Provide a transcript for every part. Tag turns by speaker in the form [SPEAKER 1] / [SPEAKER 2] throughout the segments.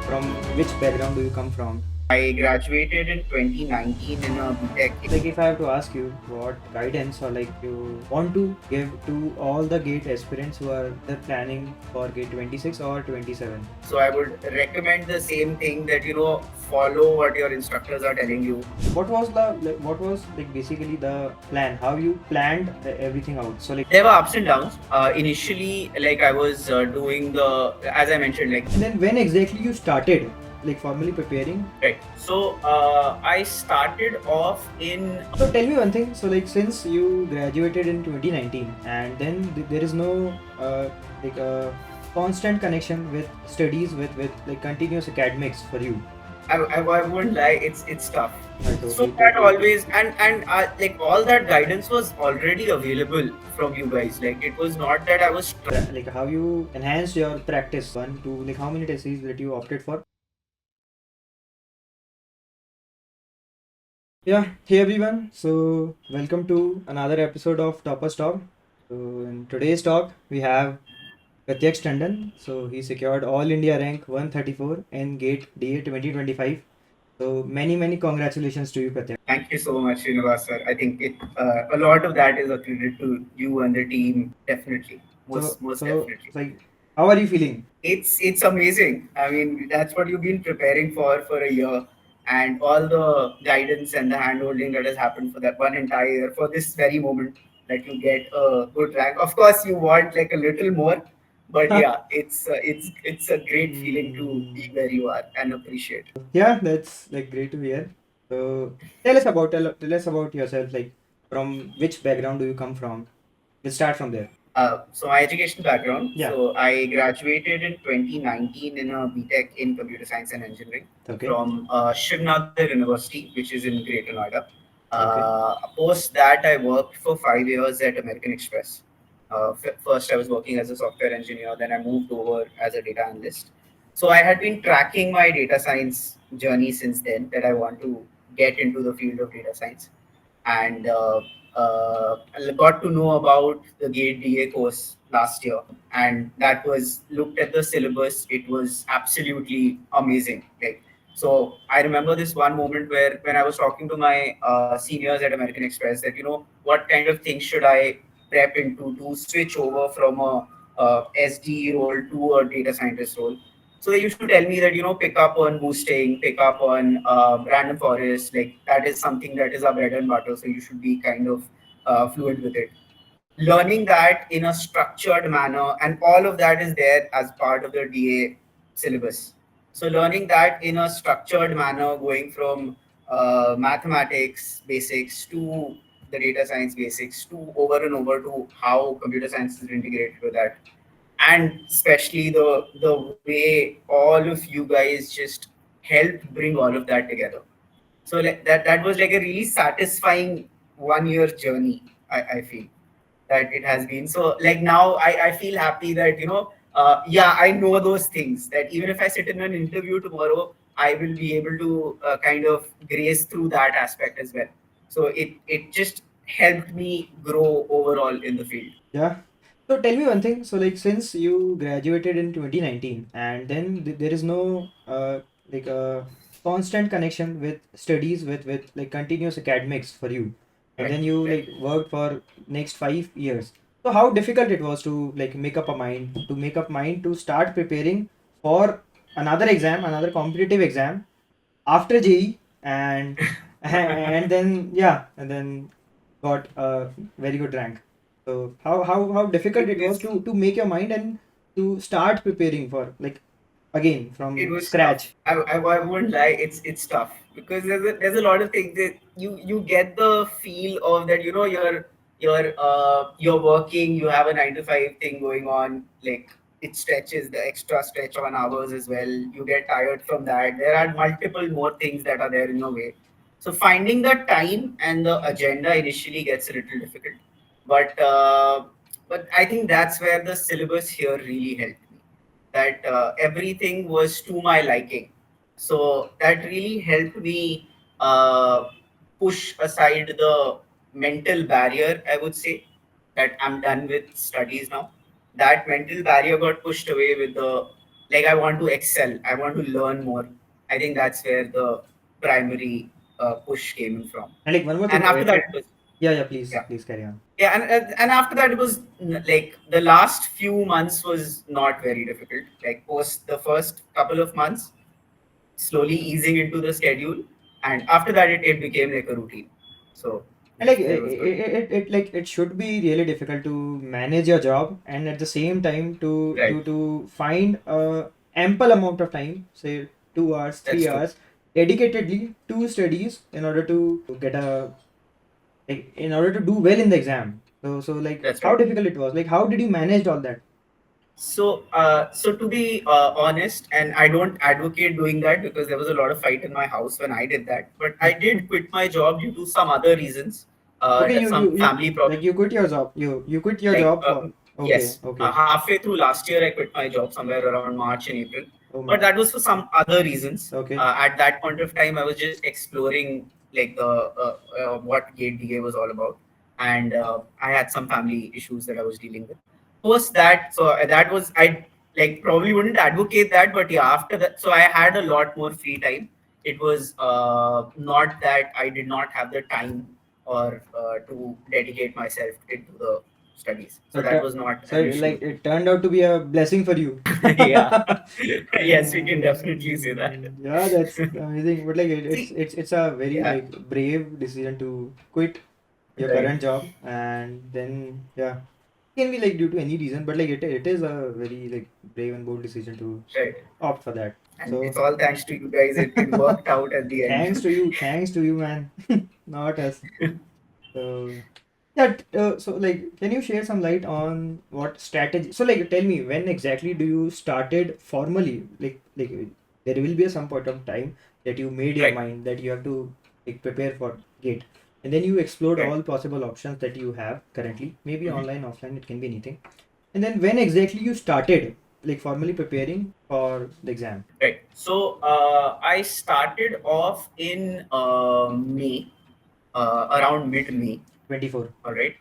[SPEAKER 1] from which background do you come from?
[SPEAKER 2] I graduated in 2019 in a BTech.
[SPEAKER 1] Like if I have to ask you what guidance or like you want to give to all the GATE aspirants who are planning for GATE 26 or 27.
[SPEAKER 2] So I would recommend the same thing that follow what your instructors are telling you.
[SPEAKER 1] What was like basically the plan? How you planned everything out? So like
[SPEAKER 2] There were ups and downs. Initially, like I was doing as I mentioned, like.
[SPEAKER 1] And then when exactly you started like formally preparing?
[SPEAKER 2] Right. So I started off in.
[SPEAKER 1] So tell me one thing. So like since you graduated in 2019 and then there is no like a constant connection with studies with like continuous academics for you.
[SPEAKER 2] I won't lie, it's tough.
[SPEAKER 1] Totally,
[SPEAKER 2] So that
[SPEAKER 1] totally.
[SPEAKER 2] always and like all that guidance was already available from you guys. Like it was not that I was.
[SPEAKER 1] Like how you enhanced your practice one to like how many theses that you opted for? Yeah, hey everyone. So welcome to another episode of Topper's Talk. So in today's talk we have Pratyaksh Tandon. So he secured All India rank 134 in GATE DA 2025. So many congratulations to you, Pratyaksh.
[SPEAKER 2] Thank you so much, Sriniwas sir. I think a lot of that is a credit to you and the team. Definitely, most definitely.
[SPEAKER 1] Like, how are you feeling?
[SPEAKER 2] It's amazing. I mean, that's what you've been preparing for a year, and all the guidance and the handholding that has happened for that one entire year for this very moment that you get a good rank. Of course, you want like a little more, but yeah, it's a great feeling to be where you are and appreciate.
[SPEAKER 1] Yeah, that's like great to hear. So tell us about yourself. Like from which background do you come from? We'll start from there.
[SPEAKER 2] So my education background.
[SPEAKER 1] Yeah.
[SPEAKER 2] So I graduated in 2019 in a BTech in computer science and engineering
[SPEAKER 1] Okay.
[SPEAKER 2] from Srinawas University, which is in Greater Noida.
[SPEAKER 1] Okay.
[SPEAKER 2] Post that, I worked for 5 years at American Express. First, I was working as a software engineer. Then I moved over as a data analyst. So I had been tracking my data science journey since then that I want to get into the field of data science and I got to know about the GATE DA course last year, and that was looked at the syllabus. It was absolutely amazing. Like so, I remember this one moment where when I was talking to my seniors at American Express that what kind of things should I prep into to switch over from a SD role to a data scientist role. So they used to tell me that pick up on boosting, pick up on random forest, like that is something that is our bread and butter. So you should be kind of fluent with it. Learning that in a structured manner, and all of that is there as part of the DA syllabus. So learning that in a structured manner, going from mathematics basics to the data science basics to over and over to how computer science is integrated with that, and especially the way all of you guys just helped bring all of that together. So like that was like a really satisfying 1 year journey. I feel that it has been. So like now I feel happy that yeah, I know those things that even if I sit in an interview tomorrow, I will be able to kind of grace through that aspect as well. So it just helped me grow overall in the field.
[SPEAKER 1] Yeah. So tell me one thing. So like since you graduated in 2019 and then there is no like a constant connection with studies with like continuous academics for you. And then you like worked for next 5 years. So how difficult it was to like make up mind to start preparing for another competitive exam after JE and and then yeah, and then got a very good rank. So how difficult it was to make your mind and to start preparing for like again
[SPEAKER 2] It
[SPEAKER 1] from
[SPEAKER 2] was tough.
[SPEAKER 1] scratch.
[SPEAKER 2] I won't lie, it's tough because there's a lot of things that you get the feel of that you're working, you have a 9 to 5 thing going on, like it stretches the extra stretch on hours as well. You get tired from that. There are multiple more things that are there in your way. So finding the time and the agenda initially gets a little difficult, but I think that's where the syllabus here really helped me, that everything was to my liking. So that really helped me push aside the mental barrier, I would say, that I'm done with studies now. That mental barrier got pushed away with the like I want to excel, I want to learn more. I think that's where the primary push came from.
[SPEAKER 1] And like one more
[SPEAKER 2] And
[SPEAKER 1] thing,
[SPEAKER 2] after that, it was,
[SPEAKER 1] yeah, yeah, please,
[SPEAKER 2] yeah,
[SPEAKER 1] please carry on.
[SPEAKER 2] yeah, and after that, it was like the last few months was not very difficult. Like post the first couple of months, slowly easing into the schedule, and after that, it became like a routine. So
[SPEAKER 1] And like
[SPEAKER 2] it was good.
[SPEAKER 1] like it should be really difficult to manage your job and at the same time
[SPEAKER 2] Right,
[SPEAKER 1] to find a ample amount of time, say 2 hours,
[SPEAKER 2] that's
[SPEAKER 1] three
[SPEAKER 2] true.
[SPEAKER 1] hours, dedicatedly to studies in order to get a like in order to do well in the exam. So like
[SPEAKER 2] That's
[SPEAKER 1] how
[SPEAKER 2] right.
[SPEAKER 1] difficult it was. Like how did you manage all that?
[SPEAKER 2] So to be honest, and I don't advocate doing that because there was a lot of fight in my house when I did that. But I did quit my job due to some other reasons,
[SPEAKER 1] Okay,
[SPEAKER 2] some family
[SPEAKER 1] like
[SPEAKER 2] problems.
[SPEAKER 1] you quit your job. You quit your
[SPEAKER 2] Like
[SPEAKER 1] job for okay,
[SPEAKER 2] yes,
[SPEAKER 1] okay.
[SPEAKER 2] halfway through last year, I quit my job somewhere around March and April.
[SPEAKER 1] Oh
[SPEAKER 2] But
[SPEAKER 1] my.
[SPEAKER 2] that was for some other reasons.
[SPEAKER 1] Okay.
[SPEAKER 2] At that point of time, I was just exploring like the what gate DA was all about, and I had some family issues that I was dealing with. Post that, so that was I like probably wouldn't advocate that, but yeah, after that, so I had a lot more free time. It was not that I did not have the time or to dedicate myself into the studies.
[SPEAKER 1] So,
[SPEAKER 2] So that was not
[SPEAKER 1] so
[SPEAKER 2] an issue.
[SPEAKER 1] like it turned out to be a blessing for you.
[SPEAKER 2] Yeah. Yes, we can definitely say that.
[SPEAKER 1] Yeah, that's amazing. But like
[SPEAKER 2] See,
[SPEAKER 1] it's a very
[SPEAKER 2] yeah,
[SPEAKER 1] like brave decision to quit your
[SPEAKER 2] right,
[SPEAKER 1] current job and then yeah, can be like due to any reason, but like it is a very like brave and bold decision to
[SPEAKER 2] right.
[SPEAKER 1] opt for that.
[SPEAKER 2] And
[SPEAKER 1] So
[SPEAKER 2] it's all thanks to you guys. It worked out at the end.
[SPEAKER 1] thanks to you, man, not us. So yeah, so like, can you share some light on what strategy? So like, tell me when exactly do you started formally? There will be a some point of time that you made your
[SPEAKER 2] Right,
[SPEAKER 1] mind that you have to like prepare for gate, and then you explored
[SPEAKER 2] right.
[SPEAKER 1] all possible options that you have currently, maybe
[SPEAKER 2] Mhm.
[SPEAKER 1] online, offline, it can be anything. And then when exactly you started like formally preparing for the exam?
[SPEAKER 2] Right. So I started off in May, around mid May.
[SPEAKER 1] 24.
[SPEAKER 2] All right.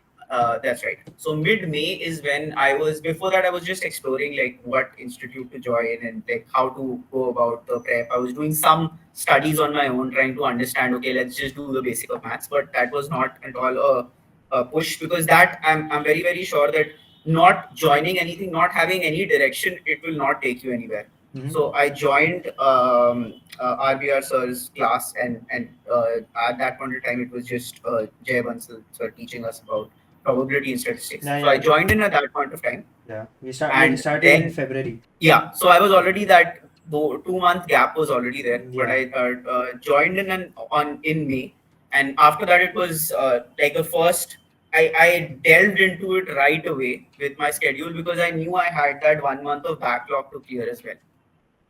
[SPEAKER 2] That's right. So mid May is when I was. Before that, I was just exploring like what institute to join and like how to go about the prep. I was doing some studies on my own, trying to understand. Okay, let's just do the basic of maths. But that was not at all a push because that I'm very sure that not joining anything, not having any direction, it will not take you anywhere.
[SPEAKER 1] Mm-hmm.
[SPEAKER 2] So I joined RBR sir's class, and at that point in time, it was just Jay Bansal sir teaching us about probability and statistics.
[SPEAKER 1] Yeah,
[SPEAKER 2] So I
[SPEAKER 1] yeah,
[SPEAKER 2] joined in at that point of time,
[SPEAKER 1] yeah. We
[SPEAKER 2] and
[SPEAKER 1] started in
[SPEAKER 2] then
[SPEAKER 1] February.
[SPEAKER 2] yeah, so I was already that 2 month gap was already there, but
[SPEAKER 1] Yeah.
[SPEAKER 2] I joined in on in May, and after that it was like the first. I delved into it right away with my schedule because I knew I had that 1 month of backlog to clear as well.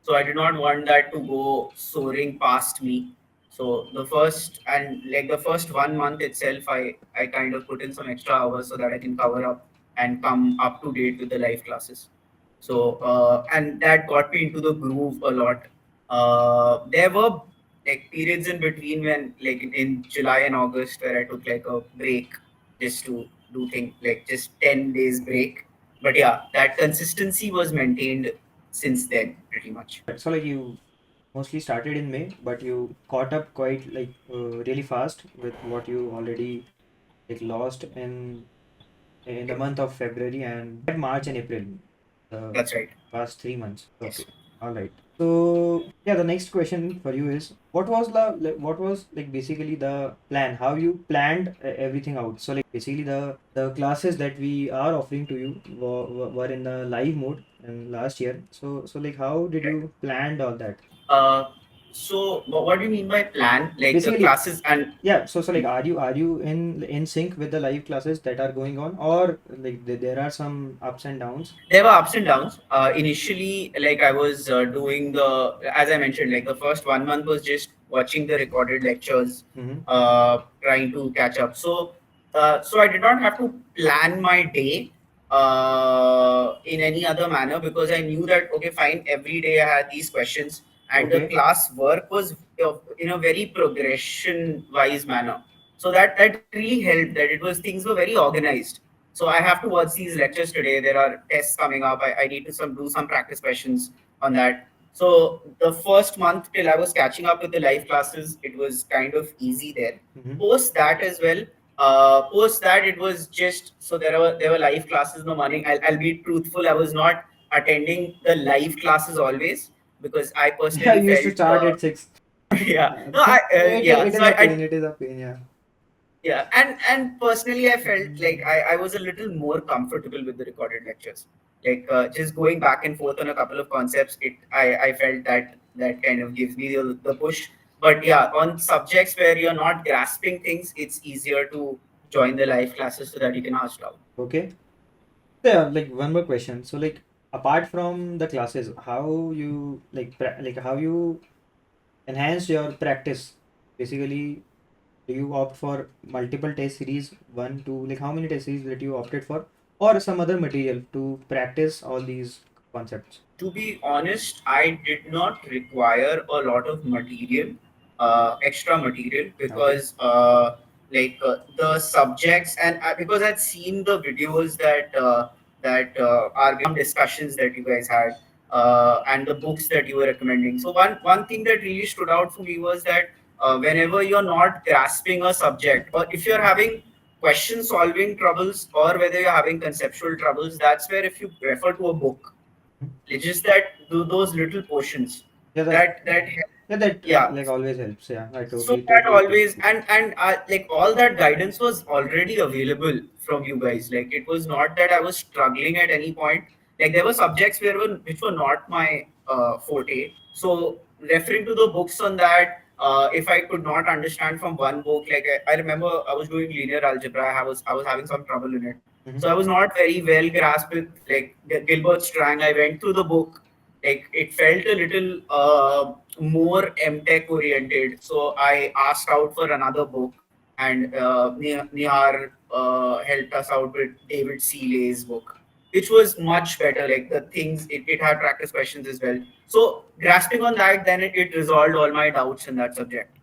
[SPEAKER 2] So I did not want that to go soaring past me. So the first and like the first 1 month itself, I kind of put in some extra hours so that I can cover up and come up to date with the live classes. So and that got me into the groove a lot. There were like periods in between when like in July and August where I took like a break just to do things like just 10 days break. But yeah, that consistency was maintained since then, pretty much.
[SPEAKER 1] So like you mostly started in May, but you caught up quite like really fast with what you already like lost in the
[SPEAKER 2] Okay,
[SPEAKER 1] month of February and March and April, the
[SPEAKER 2] that's right.
[SPEAKER 1] past 3 months.
[SPEAKER 2] Yes.
[SPEAKER 1] Okay, all right. So yeah, the next question for you is what was like basically the plan? How you planned everything out? So like basically the classes that we are offering to you were in the live mode in last year. So like how did
[SPEAKER 2] Right.
[SPEAKER 1] you planned all that?
[SPEAKER 2] Uh, so what do you mean by plan? Like the
[SPEAKER 1] Basically,
[SPEAKER 2] classes and
[SPEAKER 1] yeah, so like are you in sync with the live classes that are going on, or like there are some ups and downs?
[SPEAKER 2] there were ups and downs. Initially, like I was doing as I mentioned, like the first 1 month was just watching the recorded lectures,
[SPEAKER 1] Mm-hmm.
[SPEAKER 2] trying to catch up. So, so I did not have to plan my day in any other manner because I knew that okay, fine, every day I had these questions, and the
[SPEAKER 1] Okay.
[SPEAKER 2] class work was in a very progression wise manner. So that really helped. That it was things were very organized. So I have to watch these lectures today. There are tests coming up. I need to do some practice questions. on that. So the first month till I was catching up with the live classes, it was kind of easy there.
[SPEAKER 1] Mm-hmm.
[SPEAKER 2] Post that as well. Post that it was just so there were live classes in the morning. I'll be truthful. I was not attending the live classes always because I
[SPEAKER 1] Yeah,
[SPEAKER 2] personally
[SPEAKER 1] you used to
[SPEAKER 2] felt
[SPEAKER 1] start at 6.
[SPEAKER 2] yeah no I yeah
[SPEAKER 1] It is
[SPEAKER 2] so
[SPEAKER 1] a
[SPEAKER 2] I
[SPEAKER 1] pain. It is a pain. Yeah.
[SPEAKER 2] yeah, and personally, I felt like
[SPEAKER 1] Mm.
[SPEAKER 2] I was a little more comfortable with the recorded lectures. Like just going back and forth on a couple of concepts, I felt that kind of gives me the push. But yeah, on subjects where you're not grasping things, it's easier to join the live classes so that you can ask out.
[SPEAKER 1] Okay. So, yeah, like one more question. So, like apart from the classes, how you like how you enhance your practice? Basically, do you opt for multiple test series, one, two, like how many test series that you opted for, or some other material to practice all these concepts?
[SPEAKER 2] To be honest, I did not require a lot of material, extra material,
[SPEAKER 1] Okay.
[SPEAKER 2] because the subjects and because I'd seen the videos that are discussions that you guys had, and the books that you were recommending. So one thing that really stood out for me was that whenever you're not grasping a subject, or if you're having question solving troubles, or whether you're having conceptual troubles, that's where if you refer to a book,
[SPEAKER 1] Mhm.
[SPEAKER 2] it's just that those little portions
[SPEAKER 1] Yeah,
[SPEAKER 2] that
[SPEAKER 1] yeah, that
[SPEAKER 2] yeah.
[SPEAKER 1] like always helps. Yeah, I
[SPEAKER 2] So that
[SPEAKER 1] totally agree.
[SPEAKER 2] always and like all that guidance was already available from you guys. Like it was not that I was struggling at any point. Like there were subjects which were not my forte. So referring to the books on that, if I could not understand from one book, like I remember I was doing linear algebra. I was having some trouble in it.
[SPEAKER 1] Mm-hmm.
[SPEAKER 2] So I was not very well grasped with like Gilbert's Strang. I went through the book. Like it felt a little more MTech oriented. So I asked out for another book, and Nihar helped us out with David Seeley's book, which was much better. Like the things, it had practice questions as well. So grasping on that, then it resolved all my doubts in that subject.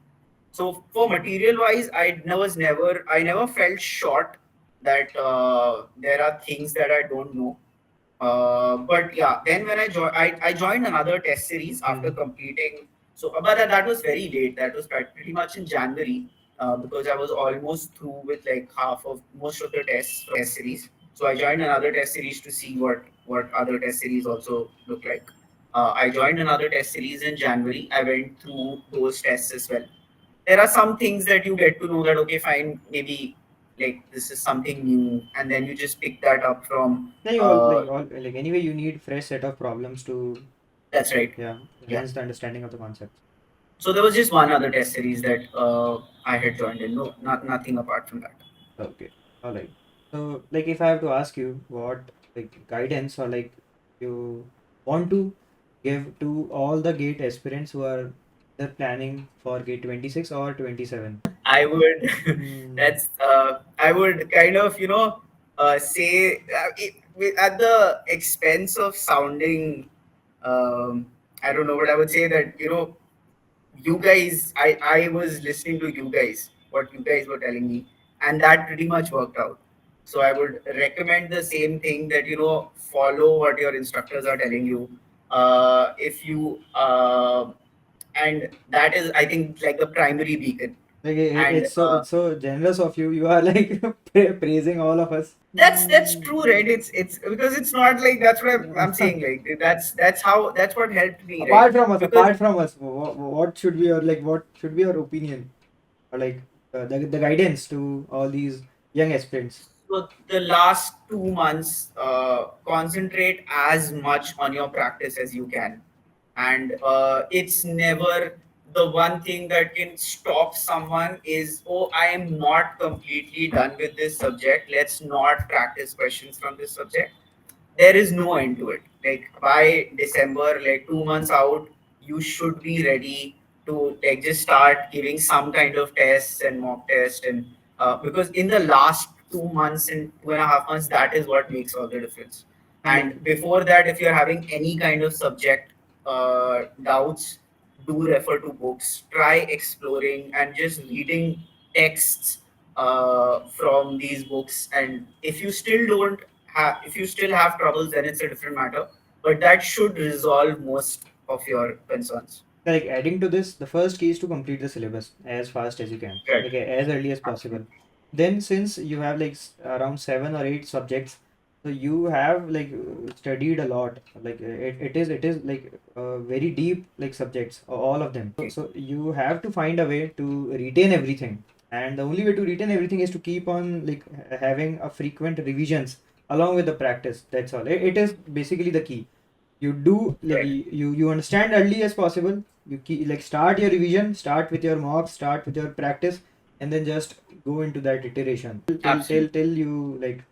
[SPEAKER 2] So for material wise, I never felt short that there are things that I don't know. But yeah, then when I joined another test series after
[SPEAKER 1] Mm-hmm.
[SPEAKER 2] completing. So, but that was very late. That was pretty much in January, because I was almost through with like half of most of the tests from test series. So I joined another test series to see what other test series also look like. I joined another test series in January. I went through those tests as well. There are some things that you get to know that okay, fine, maybe like this is something new, and then you just pick that up from.
[SPEAKER 1] Then you all like anyway you need fresh set of problems to
[SPEAKER 2] That's right.
[SPEAKER 1] yeah
[SPEAKER 2] Yeah.
[SPEAKER 1] enhance the understanding of the concepts.
[SPEAKER 2] So there was just one other test series that I had joined in. No, nothing apart from that.
[SPEAKER 1] Okay, all right. So like if I have to ask you what like guidance or like you want to give to all the gate aspirants who are either planning for gate 26 or 27.
[SPEAKER 2] I would
[SPEAKER 1] Mm.
[SPEAKER 2] that's I would kind of say at the expense of sounding I don't know, but I would say that you guys, I was listening to you guys, what you guys were telling me, and that pretty much worked out. So I would recommend the same thing, that follow what your instructors are telling you. If you and that is, I think, like the primary beacon.
[SPEAKER 1] Like
[SPEAKER 2] And
[SPEAKER 1] it's so generous of you. You are like praising all of us.
[SPEAKER 2] that's
[SPEAKER 1] Mm.
[SPEAKER 2] true, right? It's because it's not like that's what I'm
[SPEAKER 1] Yeah.
[SPEAKER 2] saying. Like that's what helped me, right? Because
[SPEAKER 1] Apart from us, what should be your like what should be your opinion or like the guidance to all these young aspirants?
[SPEAKER 2] so the last 2 months, concentrate as much on your practice as you can, and it's never the one thing that can stop someone is, oh, I am not completely done with this subject. Let's not practice questions from this subject. There is no end to it. Like by December, like 2 months out, you should be ready to like just start giving some kind of tests and mock test, and because in the last 2 months and 2.5 months, that is what makes all the difference.
[SPEAKER 1] And like
[SPEAKER 2] And before that, if you're having any kind of subject doubts, do refer to books. Try exploring and just reading texts from these books. And if you still have troubles, then it's a different matter. but that should resolve most of your concerns.
[SPEAKER 1] Like adding to this, the first key is to complete the syllabus as fast as you can,
[SPEAKER 2] Right.
[SPEAKER 1] like as early as possible.
[SPEAKER 2] Absolutely.
[SPEAKER 1] Then, since you have like around 7 or 8 subjects, so you have like studied a lot. Like it is like very deep like subjects, all of them. So you have to find a way to retain everything, and the only way to retain everything is to keep on like having a frequent revisions along with the practice. That's all. It is basically the key. You do like
[SPEAKER 2] Right.
[SPEAKER 1] you understand early as possible. You keep, like start your revision, start with your mocks, start with your practice, and then just go into that iteration
[SPEAKER 2] Absolutely.
[SPEAKER 1] till you like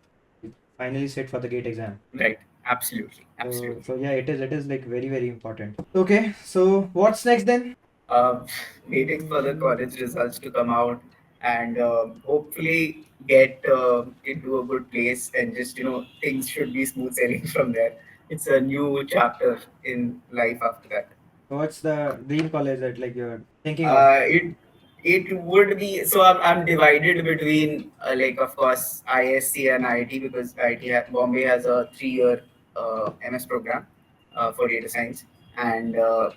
[SPEAKER 1] finally sit for the gate exam.
[SPEAKER 2] Right. Absolutely.
[SPEAKER 1] So
[SPEAKER 2] Absolutely.
[SPEAKER 1] yeah, it is like very very important. Okay, so what's next then?
[SPEAKER 2] Um, Waiting for the college results to come out, and hopefully get into a good place, and just things should be smooth sailing from there. It's a new chapter in life after that.
[SPEAKER 1] What's the dream college that like you're thinking of?
[SPEAKER 2] It would be, so I'm divided between like, of course, ISC and IIT, because Bombay has a 3-year MS program for data science, and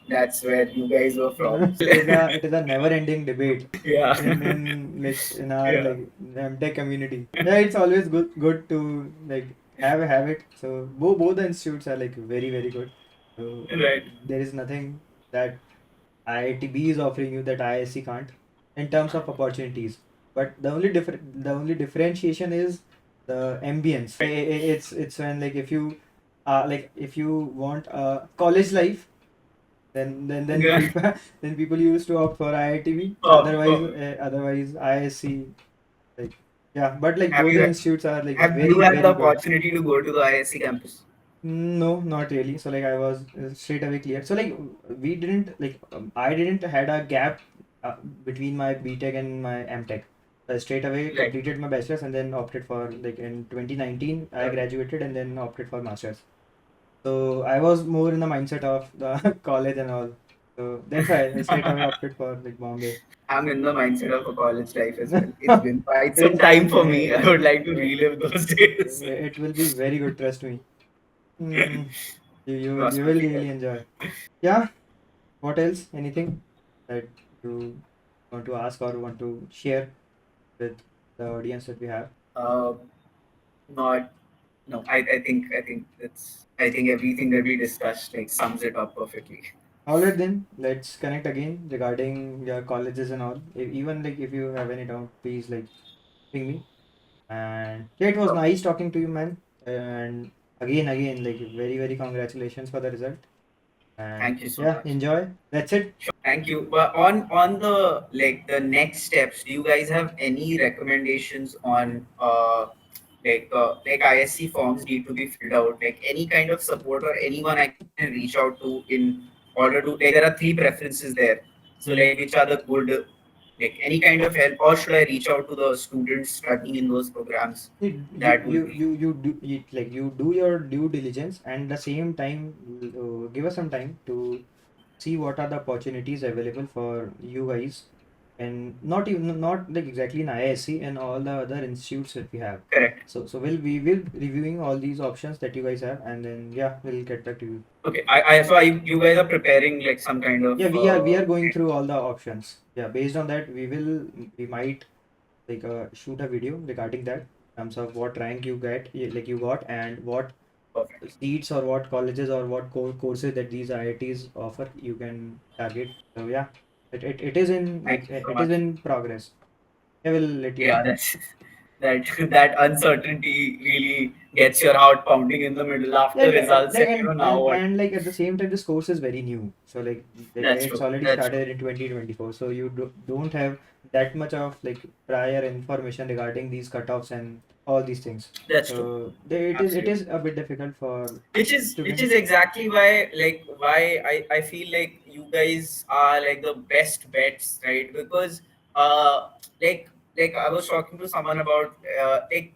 [SPEAKER 2] that's where you guys were from.
[SPEAKER 1] It is a never ending debate
[SPEAKER 2] Yeah.
[SPEAKER 1] in our
[SPEAKER 2] Yeah.
[SPEAKER 1] like MTech community. Yeah, it's always good to like have it. So both the institutes are like very very good. So
[SPEAKER 2] Right.
[SPEAKER 1] there is nothing that IITB is offering you that ISC can't in terms of opportunities. But the only differentiation is the ambience. It's when like if you want a college life, then
[SPEAKER 2] Yeah.
[SPEAKER 1] people then people used to opt for IITB. Otherwise,
[SPEAKER 2] Oh,
[SPEAKER 1] ISC, like yeah. But like
[SPEAKER 2] have
[SPEAKER 1] both
[SPEAKER 2] you
[SPEAKER 1] the institutes are like
[SPEAKER 2] have you
[SPEAKER 1] very
[SPEAKER 2] had the
[SPEAKER 1] very good.
[SPEAKER 2] opportunity to go to the ISC campus?
[SPEAKER 1] No, not really. So like I was straight away cleared. So like we didn't like I didn't had a gap between my BTech and my MTech. I straight away
[SPEAKER 2] Right.
[SPEAKER 1] completed my bachelor's and then opted for like in 2019 I
[SPEAKER 2] Okay.
[SPEAKER 1] graduated and then opted for master's. So I was more in the mindset of the college and all. So that's why I straight away opted for like Bombay.
[SPEAKER 2] I'm in the mindset of a college life as well. It's been quite some
[SPEAKER 1] It's
[SPEAKER 2] time for me. I would like to relive those days.
[SPEAKER 1] it will be very good, trust me. Mm, you will
[SPEAKER 2] Cross my
[SPEAKER 1] really
[SPEAKER 2] fingers.
[SPEAKER 1] enjoy. Yeah. What else? Anything that you want to ask or want to share with the audience that we have?
[SPEAKER 2] Uh, Not, no. I think everything that we discussed like sums it up perfectly.
[SPEAKER 1] All right then, let's connect again regarding your colleges and all. Even like if you have any doubt, please like ping me. And yeah, it was
[SPEAKER 2] Sure.
[SPEAKER 1] nice talking to you, man. And again, like very very congratulations for the result. And
[SPEAKER 2] Thank you so
[SPEAKER 1] yeah,
[SPEAKER 2] much.
[SPEAKER 1] enjoy. That's it.
[SPEAKER 2] Thank you. But on the like the next steps, do you guys have any recommendations on like ISC forms need to be filled out, like any kind of support or anyone I can reach out to in order to, like, there are three preferences there. So
[SPEAKER 1] Hmm.
[SPEAKER 2] like, which are the good, like any kind of help, or should I reach out to the students studying in those programs?
[SPEAKER 1] You
[SPEAKER 2] That will
[SPEAKER 1] you
[SPEAKER 2] be
[SPEAKER 1] you you do you, like you do your due diligence and the same time give us some time to see what are the opportunities available for you guys and not like exactly in IISc and all the other institutes that we have.
[SPEAKER 2] correct.
[SPEAKER 1] So we will reviewing all these options that you guys have and then yeah we'll get back to you.
[SPEAKER 2] Okay, you guys are preparing like some kind of
[SPEAKER 1] Yeah, we are going through all the options. Yeah, based on that we might like shoot a video regarding that in terms of what rank like you got and what
[SPEAKER 2] perfect.
[SPEAKER 1] seats or what colleges or what courses that these IITs offer you can target. So yeah, it is in
[SPEAKER 2] Thank
[SPEAKER 1] like
[SPEAKER 2] you so
[SPEAKER 1] it is
[SPEAKER 2] much.
[SPEAKER 1] in progress. I will let you
[SPEAKER 2] Yeah,
[SPEAKER 1] know.
[SPEAKER 2] that's that uncertainty really gets your heart pounding in the middle after
[SPEAKER 1] Like
[SPEAKER 2] results,
[SPEAKER 1] like
[SPEAKER 2] and now what?
[SPEAKER 1] and like at the same time this course is very new. So like
[SPEAKER 2] That's
[SPEAKER 1] it's
[SPEAKER 2] true.
[SPEAKER 1] already
[SPEAKER 2] That's true.
[SPEAKER 1] started in 2024. So you don't have that much of like prior information regarding these cutoffs and all these things.
[SPEAKER 2] That's true.
[SPEAKER 1] So it is
[SPEAKER 2] Absolutely.
[SPEAKER 1] a bit difficult for
[SPEAKER 2] Which is
[SPEAKER 1] students.
[SPEAKER 2] exactly why I feel like you guys are like the best bets, right? Because like I was talking to someone about like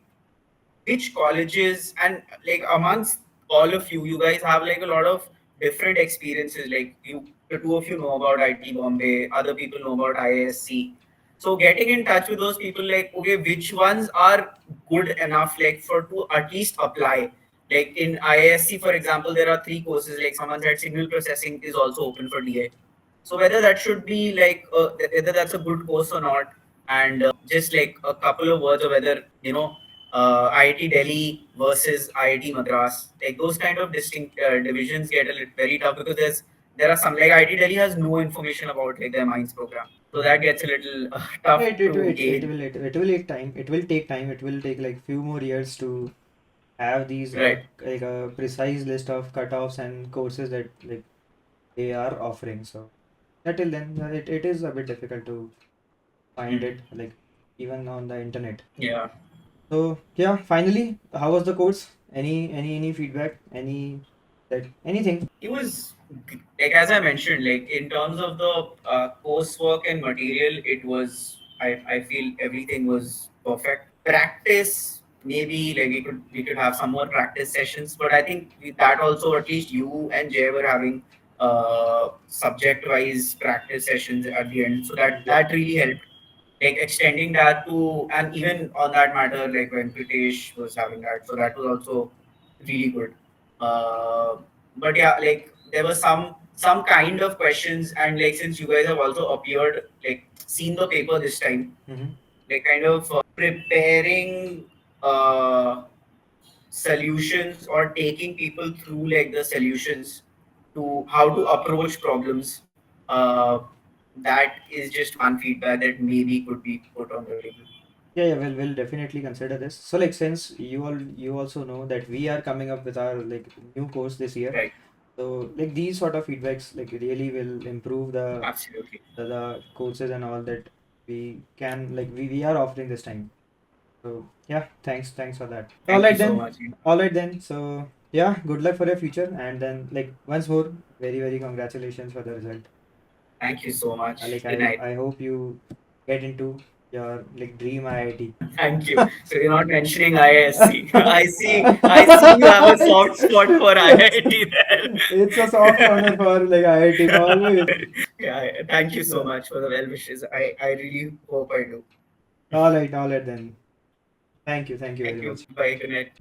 [SPEAKER 2] which colleges, and like amongst all of you guys have like a lot of different experiences. Like, the two of you know about IT Bombay, other people know about ISC. So getting in touch with those people, like, okay, which ones are good enough, like, for to at least apply. Like in IISc, for example, there are three courses. Like someone said, signal processing is also open for DA. So whether that should be like whether that's a good course or not, and just like a couple of words of whether IIT Delhi versus IIT Madras, like those kind of distinct divisions get a very tough because there are some like IIT Delhi has no information about like their mines program, so that gets a little
[SPEAKER 1] Yeah,
[SPEAKER 2] tough
[SPEAKER 1] it, it,
[SPEAKER 2] to
[SPEAKER 1] it, it
[SPEAKER 2] gauge.
[SPEAKER 1] will it, it will take time. It will take time. It will take like few more years to have these
[SPEAKER 2] Right.
[SPEAKER 1] like a precise list of cutoffs and courses that like they are offering. So until then, it is a bit difficult to find
[SPEAKER 2] Hmm.
[SPEAKER 1] it like even on the internet.
[SPEAKER 2] Yeah.
[SPEAKER 1] So yeah, finally, how was the course? Any feedback? Anything?
[SPEAKER 2] It was like as I mentioned, like in terms of the coursework and material, it was I feel everything was perfect. Practice maybe like we could have some more practice sessions, but I think that also at least you and Jay were having subject wise practice sessions at the end, so
[SPEAKER 1] Yep.
[SPEAKER 2] that really helped. Like extending that to and even on that matter, like when Pritesh was having that, so that was also really good. Uh, but yeah, like there was some kind of questions, and like since you guys have also appeared, like seen the paper this time,
[SPEAKER 1] Mm-hmm.
[SPEAKER 2] like kind of preparing solutions or taking people through like the solutions to how to approach problems. That is just one feedback that maybe could be put on the table.
[SPEAKER 1] Yeah, yeah, we'll definitely consider this. So like since you also know that we are coming up with our like new course this year.
[SPEAKER 2] Right.
[SPEAKER 1] So like these sort of feedbacks like really will improve
[SPEAKER 2] Absolutely.
[SPEAKER 1] the courses and all that we can like we are offering this time. So yeah, thanks for that. All
[SPEAKER 2] Thank you
[SPEAKER 1] right
[SPEAKER 2] so
[SPEAKER 1] then.
[SPEAKER 2] much.
[SPEAKER 1] All right then. So yeah, good luck for your future and then like once more, very congratulations for the result.
[SPEAKER 2] Thank you so much.
[SPEAKER 1] Like
[SPEAKER 2] Good night.
[SPEAKER 1] I hope you get into your like dream IIT.
[SPEAKER 2] Thank you. So you're not mentioning IISc. I see you have a soft spot for IIT there.
[SPEAKER 1] It's a soft corner for like IIT always.
[SPEAKER 2] Yeah, thank you so
[SPEAKER 1] Yeah.
[SPEAKER 2] much for the well wishes. I really hope I do.
[SPEAKER 1] All right then. Thank you
[SPEAKER 2] Thank
[SPEAKER 1] very
[SPEAKER 2] you.
[SPEAKER 1] much.
[SPEAKER 2] Bye. Good night.